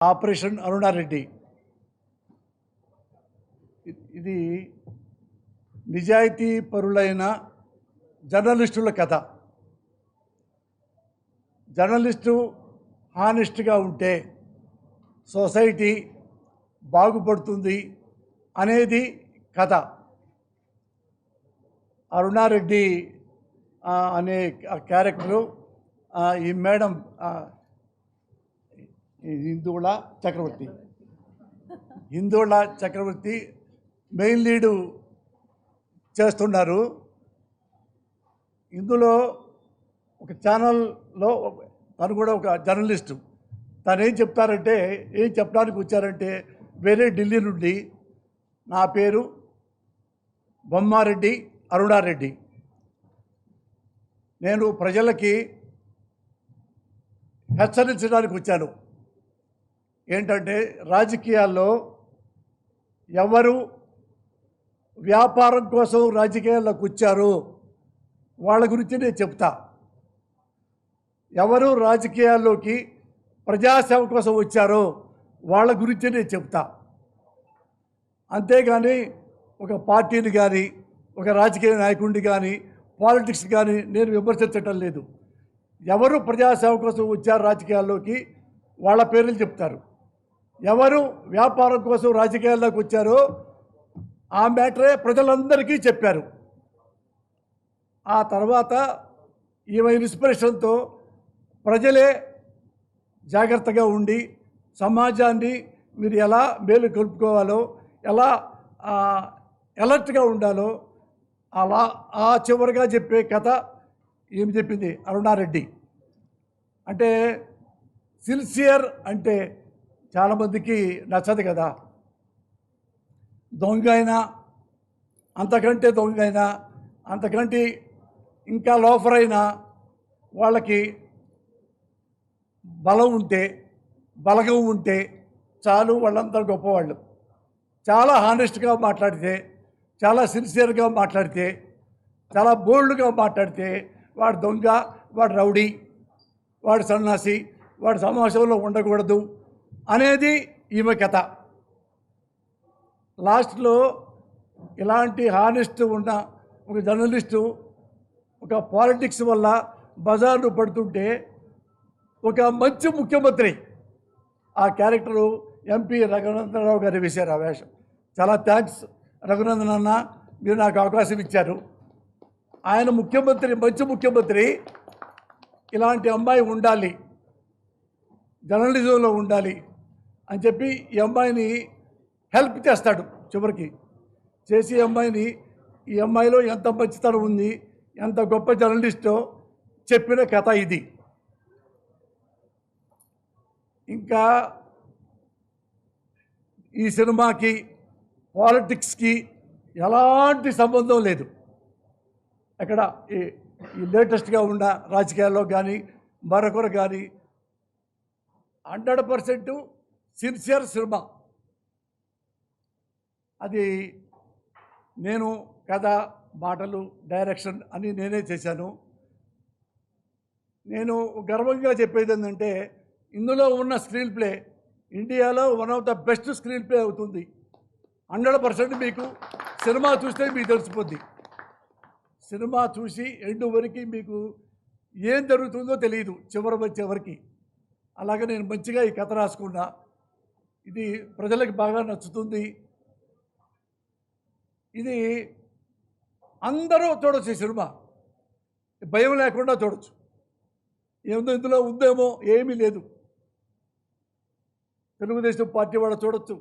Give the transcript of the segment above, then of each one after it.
Operation Aruna Reddy ఇది నిజాయితీ పరులైన జర్నలిస్టుల కథ. జర్నలిస్టు హానెస్ట్గా ఉంటే సొసైటీ బాగుపడుతుంది అనేది కథ. అరుణారెడ్డి అనే క్యారెక్టరు ఈ మేడం హిందూళ చక్రవర్తి మెయిన్ లీడు చేస్తున్నారు. ఇందులో ఒక ఛానల్లో తను కూడా ఒక జర్నలిస్టు. తను ఏం చెప్తారంటే, ఏం చెప్పడానికి వచ్చారంటే, వేరే ఢిల్లీ నుండి నా పేరు బొమ్మారెడ్డి అరుణారెడ్డి, నేను ప్రజలకి హెచ్చరించడానికి వచ్చాను. ఏంటంటే, రాజకీయాల్లో ఎవరు వ్యాపారం కోసం రాజకీయాల్లోకి వచ్చారో వాళ్ళ గురించి నేను చెప్తా. ఎవరు రాజకీయాల్లోకి ప్రజాసేవ కోసం వచ్చారో వాళ్ళ గురించి నేను చెప్తా. అంతేగాని ఒక పార్టీని కానీ, ఒక రాజకీయ నాయకుడిని కానీ, పాలిటిక్స్ కానీ నేను విమర్శించటం లేదు. ఎవరు ప్రజాసేవ కోసం వచ్చారు రాజకీయాల్లోకి వాళ్ళ పేర్లు చెప్తారు. ఎవరు వ్యాపారం కోసం రాజకీయాల్లోకి వచ్చారో ఆ మ్యాటరే ప్రజలందరికీ చెప్పారు. ఆ తర్వాత ఈమె ఇన్స్పిరేషన్తో ప్రజలే జాగ్రత్తగా ఉండి సమాజాన్ని మీరు ఎలా మేలు కలుపుకోవాలో, ఎలా అలర్ట్గా ఉండాలో అలా ఆ చివరిగా చెప్పే కథ ఏమి చెప్పింది అరుణారెడ్డి. అంటే సిన్సియర్ అంటే చాలామందికి నచ్చదు కదా. దొంగ అయినా, అంతకంటే దొంగ అయినా, అంతకంటే ఇంకా లోఫర్ అయినా వాళ్ళకి బలం ఉంటే, బలగం ఉంటే చాలు, వాళ్ళంతా గొప్పవాళ్ళు. చాలా హానెస్ట్గా మాట్లాడితే, చాలా సిన్సియర్గా మాట్లాడితే, చాలా బోల్డ్గా మాట్లాడితే వాడు దొంగ, వాడు రౌడీ, వాడు సన్నాసి, వాడు సమాజంలో ఉండకూడదు అనేది ఈమె కథ. లాస్ట్లో ఇలాంటి హానెస్ట్ ఉన్న ఒక జర్నలిస్టు ఒక పాలిటిక్స్ వల్ల బజార్ను పడుతుంటే ఒక మంచి ముఖ్యమంత్రి, ఆ క్యారెక్టరు ఎంపీ రఘునందనరావు గారు వేశారు ఆ వేషం. చాలా థ్యాంక్స్ రఘునందన్ అన్న, మీరు నాకు అవకాశం ఇచ్చారు. ఆయన ముఖ్యమంత్రి, మంచి ముఖ్యమంత్రి, ఇలాంటి అమ్మాయి ఉండాలి, జర్నలిజంలో ఉండాలి అని చెప్పి ఈ అమ్మాయిని హెల్ప్ చేస్తాడు. చివరికి చేసి ఈ అమ్మాయిలో ఎంత మంచితనం ఉంది, ఎంత గొప్ప జర్నలిస్టో చెప్పిన కథ ఇది. ఇంకా ఈ సినిమాకి పాలిటిక్స్కి ఎలాంటి సంబంధం లేదు. అక్కడ ఈ లేటెస్ట్గా ఉన్న రాజకీయాల్లో కానీ మరొకరు కానీ 100% సిన్సియర్ సినిమా. అది నేను కథ, మాటలు, డైరెక్షన్ అని నేనే చేశాను. నేను గర్వంగా చెప్పేది ఏంటంటే, ఇందులో ఉన్న స్క్రీన్ ప్లే ఇండియాలో one of the best screen play అవుతుంది. 100% మీకు సినిమా చూస్తే మీకు తెలిసిపోద్ది. సినిమా చూసి ఎండు వరకు మీకు ఏం జరుగుతుందో తెలియదు చివరికి. అలాగే నేను మంచిగా ఈ కథ రాసుకున్నా. ఇది ప్రజలకు బాగా నచ్చుతుంది. ఇది అందరూ చూడొచ్చు. ఈ సినిమా భయం లేకుండా చూడొచ్చు. ఏముందో ఇందులో ఉందేమో ఏమీ లేదు. తెలుగుదేశం పార్టీ వాళ్ళు చూడొచ్చు,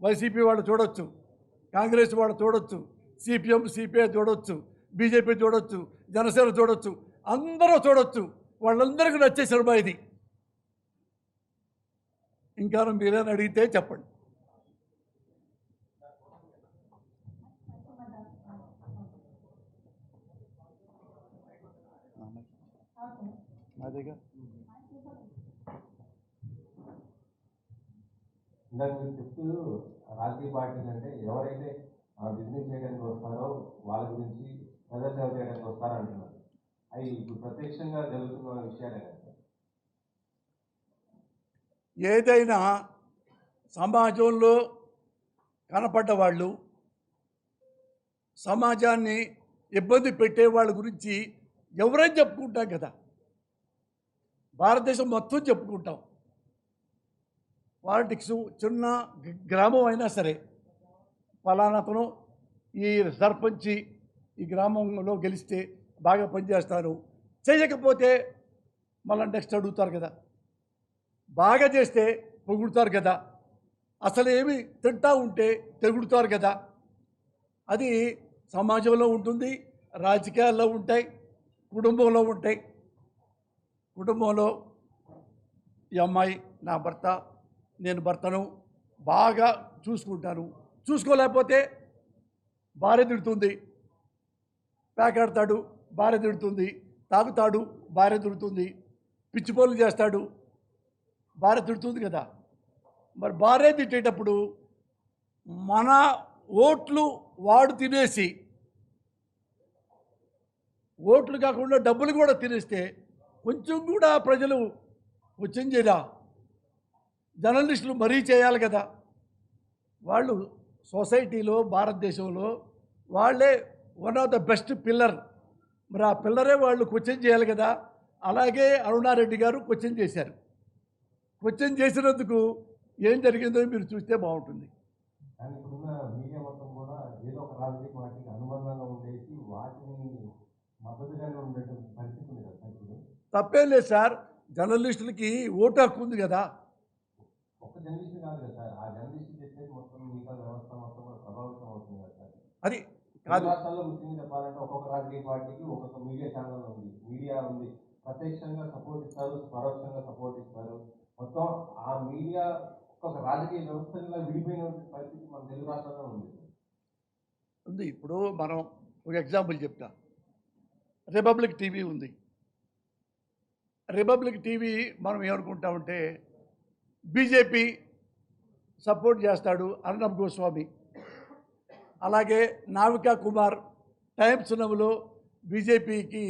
వైసీపీ వాళ్ళు చూడొచ్చు, కాంగ్రెస్ వాళ్ళు చూడొచ్చు, సిపిఎం సిపిఐ చూడొచ్చు, బీజేపీ చూడొచ్చు, జనసేన చూడొచ్చు, అందరూ చూడొచ్చు. వాళ్ళందరికీ నచ్చే సినిమా ఇది. ఇంకా మీరేనా అడిగితే చెప్పండి. ఇందాక మీరు చెప్తూ రాజకీయ పార్టీలు అంటే ఎవరైతే బిజినెస్ చేయడానికి వస్తారో వాళ్ళ గురించి ప్రజాసేవ చేయడానికి వస్తారంటున్నారు. అవి ఇప్పుడు ప్రత్యక్షంగా జరుగుతున్న విషయాలే కదా. ఏదైనా సమాజంలో కనపడ్డ వాళ్ళు, సమాజాన్ని ఇబ్బంది పెట్టే వాళ్ళ గురించి ఎవరైనా చెప్పుకుంటాం కదా. భారతదేశం మొత్తం చెప్పుకుంటాం. పాలిటిక్స్ చిన్న గ్రామం అయినా సరే, ఫలానాతను ఈ సర్పంచి ఈ గ్రామంలో గెలిస్తే బాగా పనిచేస్తారు, చేయకపోతే మళ్ళీ నెక్స్ట్ అడుగుతారు కదా. బాగా చేస్తే పొగుడుతారు కదా, అసలు ఏమి తింటా ఉంటే తెగుడుతారు కదా. అది సమాజంలో ఉంటుంది, రాజకీయాల్లో ఉంటాయి, కుటుంబంలో ఉంటాయి. కుటుంబంలో ఈ అమ్మాయి నా భర్త, నేను భర్తను బాగా చూసుకుంటాను, చూసుకోలేకపోతే భార్య తిడుతుంది, పేకాడతాడు భార్య తిడుతుంది, తాగుతాడు భార్య తిడుతుంది, పిచ్చి పనులు చేస్తాడు భార్య తిడుతుంది కదా. మరి భార్య తిట్టేటప్పుడు మన ఓట్లు వాడు తినేసి, ఓట్లు కాకుండా డబ్బులు కూడా తినేస్తే కొంచెం కూడా ప్రజలు క్వశ్చన్ చేయరా? జర్నలిస్టులు మరీ చేయాలి కదా. వాళ్ళు సొసైటీలో భారతదేశంలో వాళ్ళే one of the best pillar. మరి ఆ పిల్లరే వాళ్ళు క్వశ్చన్ చేయాలి కదా. అలాగే అరుణారెడ్డి గారు క్వశ్చన్ చేశారు. క్వశ్చన్ చేసినందుకు ఏం జరిగిందో మీరు చూస్తే బాగుంటుంది. కానీ ఇప్పుడున్న మీడియా మొత్తం కూడా ఏదో ఒక రాజకీయ పార్టీకి అనుబంధంగా ఉండేసి వాటిని మద్దతుగానే ఉండేటువంటి పరిస్థితి ఉంది కదా సార్ ఇప్పుడు. తప్పేం లేదు సార్, జర్నలిస్టులకి ఓటు హక్కు ఉంది కదా. ఒక్క జర్నలిస్ట్ కాదు కదా సార్, ఆ జర్నలిస్ట్ చేసేది మొత్తం మిగతా వ్యవస్థ మొత్తం కూడా ప్రభావితం అవుతుంది కదా సార్. అది తెలుగు కాదు, రాష్ట్రాల్లో ముఖ్యంగా చెప్పాలంటే ఒక్కొక్క రాజకీయ పార్టీకి ఒక్కొక్క మీడియా ఛానల్ ఉంది, మీడియా ఉంది. ప్రత్యక్షంగా సపోర్ట్ ఇస్తారు, పరోక్షంగా సపోర్ట్ ఇస్తారు. మొత్తం ఆ మీడియా ఒక్కొక్క రాజకీయ వ్యవస్థగా విడిపోయిన పరిస్థితి మన తెలుగు రాష్ట్రాల్లో ఉంది. ఉంది. ఇప్పుడు మనం ఒక ఎగ్జాంపుల్ చెప్తా. రిపబ్లిక్ టీవీ ఉంది. రిపబ్లిక్ టీవీ మనం ఏమనుకుంటామంటే బీజేపీ సపోర్ట్ చేస్తాడు అర్నబ్ గోస్వామి, అలాగే నావికా కుమార్ టైమ్స్ నవ్వులో బీజేపీకి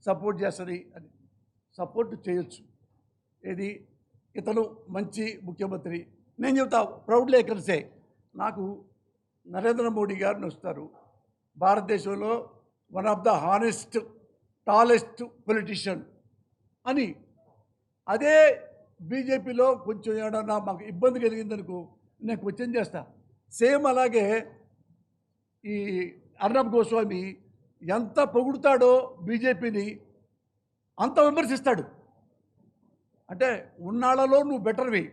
సపోర్ట్ చేస్తుంది అని. సపోర్ట్ చేయొచ్చు, ఇది ఇతను మంచి ముఖ్యమంత్రి. నేను చెప్తా ప్రౌడ్లీ కలిసే, నాకు నరేంద్ర మోడీ గారిని వస్తారు, భారతదేశంలో one of the honest tallest politician అని. అదే బీజేపీలో కొంచెం ఏడన్నా మాకు ఇబ్బంది కలిగిందనుకో నేను క్వశ్చన్ చేస్తా. సేమ్ అలాగే ఈ అర్నబ్ గోస్వామి ఎంత పొగుడుతాడో బీజేపీని అంత విమర్శిస్తాడు. అంటే ఉన్నాళ్లలో నువ్వు బెటర్వి,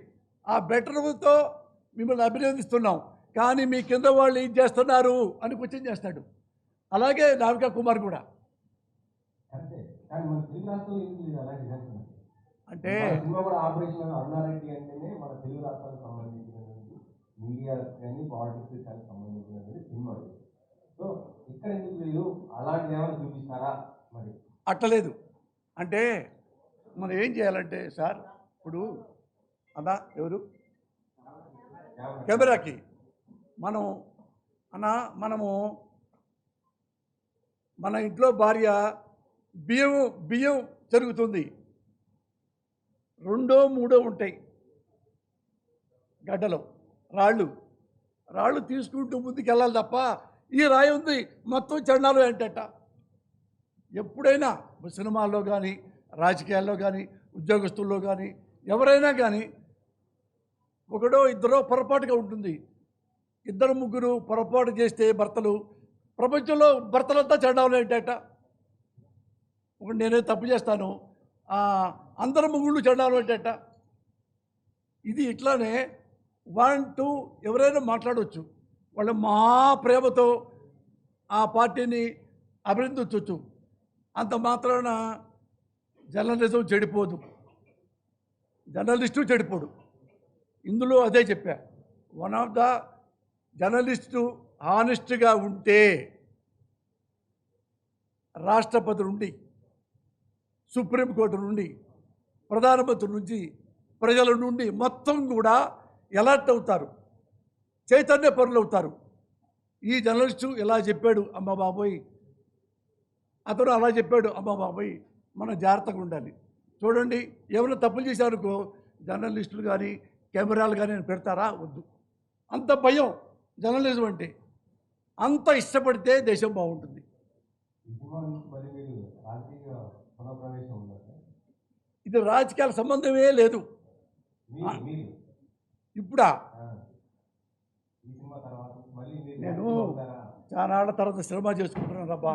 ఆ బెటర్తో మిమ్మల్ని అభినందిస్తున్నాం, కానీ మీ కింద వాళ్ళు ఏం చేస్తున్నారు అని క్వశ్చన్ చేస్తాడు. అలాగే నావికా కుమార్ కూడా. అంతే, కానీ మన తెలుగు రాష్ట్రాల్లో ఏం లేదు అలాంటి జరుగుతుంది. అంటే సినిమా కూడా ఆపరేషన్ అరుణారెడ్డి అంటేనే మన తెలుగు రాష్ట్రాలకు సంబంధించినటువంటి మీడియా కానీ పాలిటిక్స్ కానీ సంబంధించినటువంటి సినిమా. సో ఇక్కడ ఎందుకు లేదు, అలాంటి ఏమైనా చూపిస్తారా మరి? అట్టలేదు. అంటే మనం ఏం చేయాలంటే సార్, ఇప్పుడు అన్నా ఎవరు కెమెరాకి మనము మన ఇంట్లో భార్య బియ్యం జరుగుతుంది, 2 3 ఉంటాయి గడ్డలో రాళ్ళు తీసుకుంటూ ముందుకు వెళ్ళాలి తప్ప ఈ రాయి ఉంది మొత్తం చండాలు ఏంటట. ఎప్పుడైనా సినిమాల్లో కానీ రాజకీయాల్లో కానీ ఉద్యోగస్తుల్లో కానీ ఎవరైనా కానీ ఒకడో ఇద్దరో పొరపాటుగా ఉంటుంది. 2 3 పొరపాటు చేస్తే భర్తలు, ప్రపంచంలో భర్తలంతా చండాలు ఏంటట. ఒకటి నేనే తప్పు చేస్తాను, అందరు ముగ్గుళ్ళు చండాలు ఏంటట. ఇది ఇట్లానే 1 2 ఎవరైనా మాట్లాడవచ్చు, వాళ్ళు మా ప్రేమతో ఆ పార్టీని అభినందించవచ్చు. అంత మాత్రాన జర్నలిజం చెడిపోదు, జర్నలిస్టు చెడిపోడు. ఇందులో అదే చెప్పా, వన్ ఆఫ్ ద జర్నలిస్టు హానెస్ట్గా ఉంటే రాష్ట్రపతి నుండి, సుప్రీంకోర్టు నుండి, ప్రధానమంత్రి నుంచి, ప్రజల నుండి మొత్తం కూడా ఎలర్ట్ అవుతారు, చైతన్య పరులు అవుతారు. ఈ జర్నలిస్టు ఇలా చెప్పాడు అమ్మ బాబోయ్, అతను అలా చెప్పాడు అమ్మ బాబోయ్, మనం జాగ్రత్తగా ఉండాలి. చూడండి, ఏమైనా తప్పులు చేశారనుకో జర్నలిస్టులు కానీ కెమెరాలు కానీ పెడతారా? వద్దు. అంత భయం జర్నలిజం అంటే. అంత ఇష్టపడితే దేశం బాగుంటుంది. ఈ సినిమా నుంచి మళ్ళీ మీరు రాజకీయ పునఃప్రవేశం ఉన్నారు ఇది రాజకీయాల సంబంధమే లేదు. మీరు ఇప్పుడా ఈ సినిమా తర్వాత మళ్ళీ మీరు నేను యాక్టివ్ అవుతారా? చానాళ్ళ తర్వాత సినిమా చేసుకుంటున్నానబ్బా.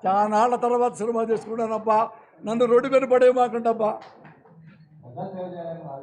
చానాళ్ళ తర్వాత సినిమా చేసుకుంటానబ్బా. నన్ను రోడ్డు మీద పడే మాకండబ్బా.